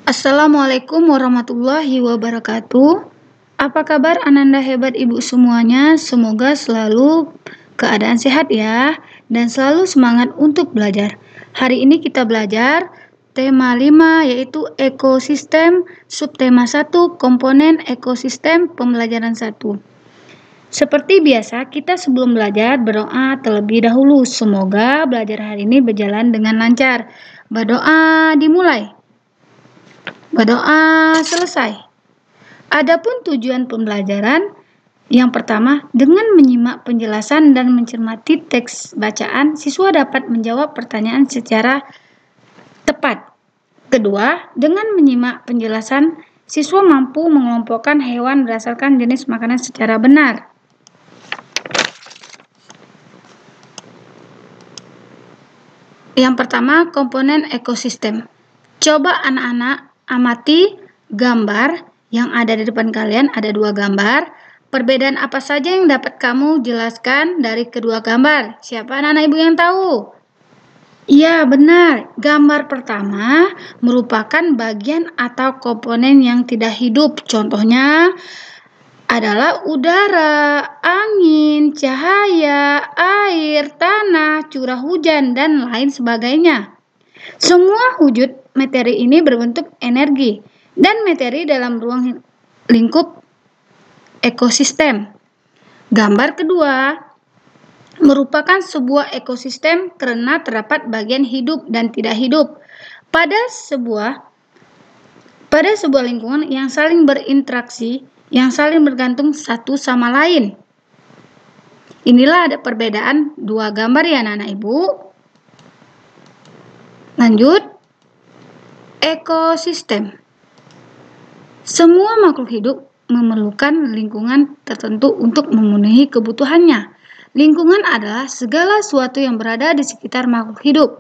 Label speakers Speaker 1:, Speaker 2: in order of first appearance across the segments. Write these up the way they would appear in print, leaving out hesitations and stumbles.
Speaker 1: Assalamualaikum warahmatullahi wabarakatuh. Apa kabar Ananda hebat ibu semuanya? Semoga selalu keadaan sehat ya, dan selalu semangat untuk belajar. Hari ini kita belajar tema 5 yaitu ekosistem, subtema 1 komponen ekosistem pembelajaran 1. Seperti biasa, kita sebelum belajar berdoa terlebih dahulu. Semoga belajar hari ini berjalan dengan lancar. Berdoa dimulai. Berdoa selesai. Adapun tujuan pembelajaran, yang pertama, dengan menyimak penjelasan dan mencermati teks bacaan, siswa dapat menjawab pertanyaan secara tepat. Kedua, dengan menyimak penjelasan, siswa mampu mengelompokkan hewan berdasarkan jenis makanan secara benar. Yang pertama, komponen ekosistem. Coba anak-anak amati gambar yang ada di depan kalian, ada 2 gambar. Perbedaan apa saja yang dapat kamu jelaskan dari kedua gambar? Siapa anak-anak ibu yang tahu? Iya, benar. Gambar pertama merupakan bagian atau komponen yang tidak hidup. Contohnya adalah udara, angin, cahaya, air, tanah, curah hujan, dan lain sebagainya. Semua wujud materi ini berbentuk energi dan materi dalam ruang lingkup ekosistem. Gambar kedua merupakan sebuah ekosistem karena terdapat bagian hidup dan tidak hidup pada sebuah lingkungan yang saling berinteraksi, yang saling bergantung satu sama lain. Inilah ada perbedaan 2 gambar ya anak-anak ibu. Lanjut, ekosistem. Semua makhluk hidup memerlukan lingkungan tertentu untuk memenuhi kebutuhannya. Lingkungan adalah segala sesuatu yang berada di sekitar makhluk hidup.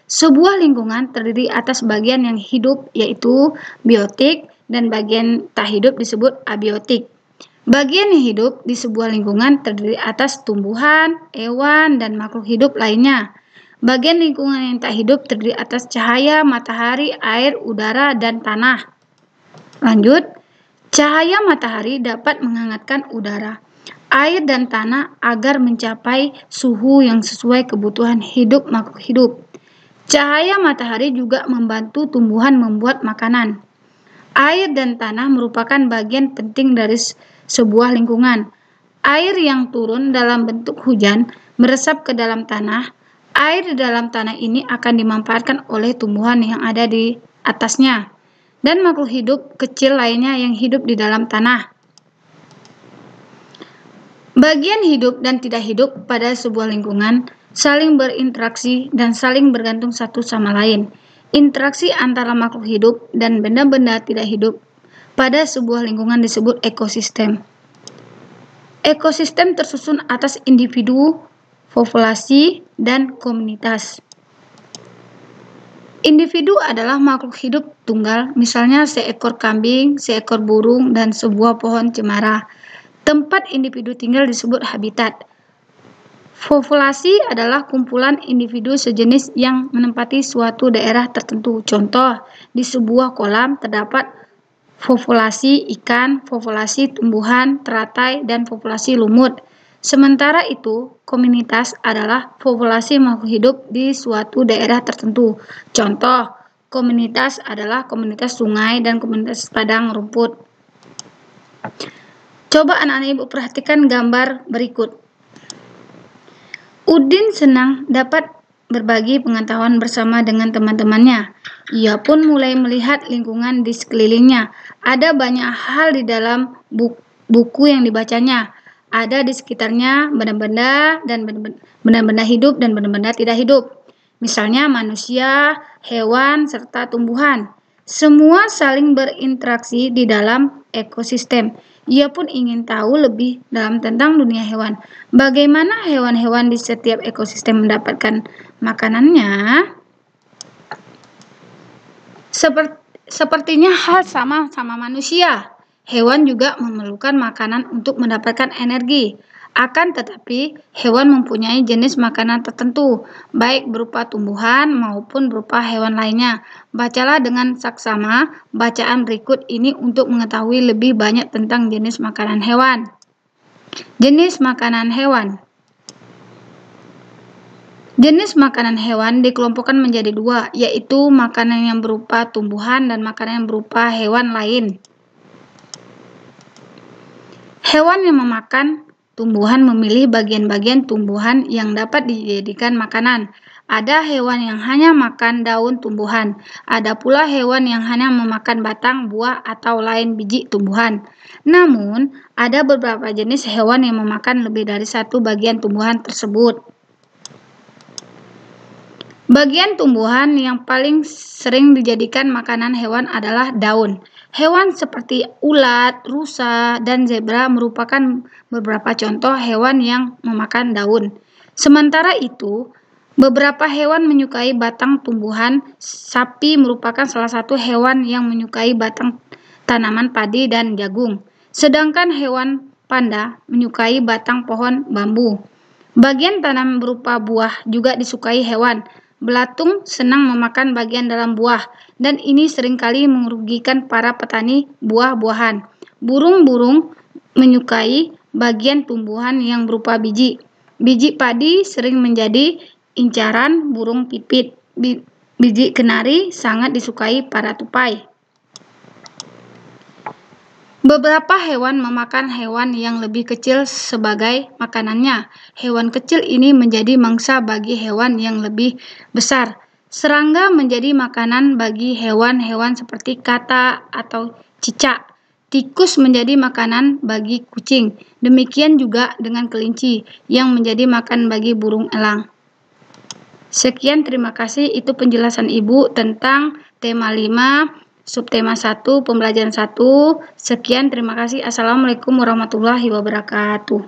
Speaker 1: Sebuah lingkungan terdiri atas bagian yang hidup yaitu biotik dan bagian tak hidup disebut abiotik. Bagian yang hidup di sebuah lingkungan terdiri atas tumbuhan, hewan, dan makhluk hidup lainnya. Bagian lingkungan yang tak hidup terdiri atas cahaya, matahari, air, udara, dan tanah. Lanjut, cahaya matahari dapat menghangatkan udara, air, dan tanah agar mencapai suhu yang sesuai kebutuhan hidup makhluk hidup. Cahaya matahari juga membantu tumbuhan membuat makanan. Air dan tanah merupakan bagian penting dari sebuah lingkungan. Air yang turun dalam bentuk hujan meresap ke dalam tanah. Air di dalam tanah ini akan dimanfaatkan oleh tumbuhan yang ada di atasnya dan makhluk hidup kecil lainnya yang hidup di dalam tanah. Bagian hidup dan tidak hidup pada sebuah lingkungan saling berinteraksi dan saling bergantung satu sama lain. Interaksi antara makhluk hidup dan benda-benda tidak hidup pada sebuah lingkungan disebut ekosistem. Ekosistem tersusun atas individu, populasi, dan komunitas. Individu adalah makhluk hidup tunggal, misalnya seekor kambing, seekor burung, dan sebuah pohon cemara. Tempat individu tinggal disebut habitat. Populasi adalah kumpulan individu sejenis yang menempati suatu daerah tertentu. Contoh, di sebuah kolam terdapat populasi ikan, populasi tumbuhan, teratai, dan populasi lumut. Sementara itu, komunitas adalah populasi makhluk hidup di suatu daerah tertentu. Contoh, komunitas adalah komunitas sungai dan komunitas padang rumput. Coba anak-anak ibu perhatikan gambar berikut. Udin senang dapat berbagi pengetahuan bersama dengan teman-temannya. Ia pun mulai melihat lingkungan di sekelilingnya. Ada banyak hal di dalam buku yang dibacanya. Ada di sekitarnya benda-benda dan benda-benda hidup dan benda-benda tidak hidup. Misalnya manusia, hewan, serta tumbuhan. Semua saling berinteraksi di dalam ekosistem. Ia pun ingin tahu lebih dalam tentang dunia hewan. Bagaimana hewan-hewan di setiap ekosistem mendapatkan makanannya? Sepertinya hal sama manusia. Hewan juga memerlukan makanan untuk mendapatkan energi. Akan tetapi, hewan mempunyai jenis makanan tertentu, baik berupa tumbuhan maupun berupa hewan lainnya. Bacalah dengan saksama bacaan berikut ini untuk mengetahui lebih banyak tentang jenis makanan hewan. Jenis makanan hewan. Jenis makanan hewan dikelompokkan menjadi dua, yaitu makanan yang berupa tumbuhan dan makanan yang berupa hewan lain. Hewan yang memakan tumbuhan memilih bagian-bagian tumbuhan yang dapat dijadikan makanan. Ada hewan yang hanya makan daun tumbuhan. Ada pula hewan yang hanya memakan batang, buah, atau lain biji tumbuhan. Namun, ada beberapa jenis hewan yang memakan lebih dari satu bagian tumbuhan tersebut. Bagian tumbuhan yang paling sering dijadikan makanan hewan adalah daun. Hewan seperti ulat, rusa, dan zebra merupakan beberapa contoh hewan yang memakan daun. Sementara itu, beberapa hewan menyukai batang tumbuhan. Sapi merupakan salah satu hewan yang menyukai batang tanaman padi dan jagung. Sedangkan hewan panda menyukai batang pohon bambu. Bagian tanam berupa buah juga disukai hewan. Belatung senang memakan bagian dalam buah, dan ini seringkali merugikan para petani buah-buahan. Burung-burung menyukai bagian tumbuhan yang berupa biji. Biji padi sering menjadi incaran burung pipit. Biji kenari sangat disukai para tupai. Beberapa hewan memakan hewan yang lebih kecil sebagai makanannya. Hewan kecil ini menjadi mangsa bagi hewan yang lebih besar. Serangga menjadi makanan bagi hewan-hewan seperti kata atau cicak. Tikus menjadi makanan bagi kucing. Demikian juga dengan kelinci yang menjadi makan bagi burung elang. Sekian, terima kasih. Itu penjelasan Ibu tentang tema 5. Subtema 1, pembelajaran 1. Sekian, terima kasih. Assalamualaikum warahmatullahi wabarakatuh.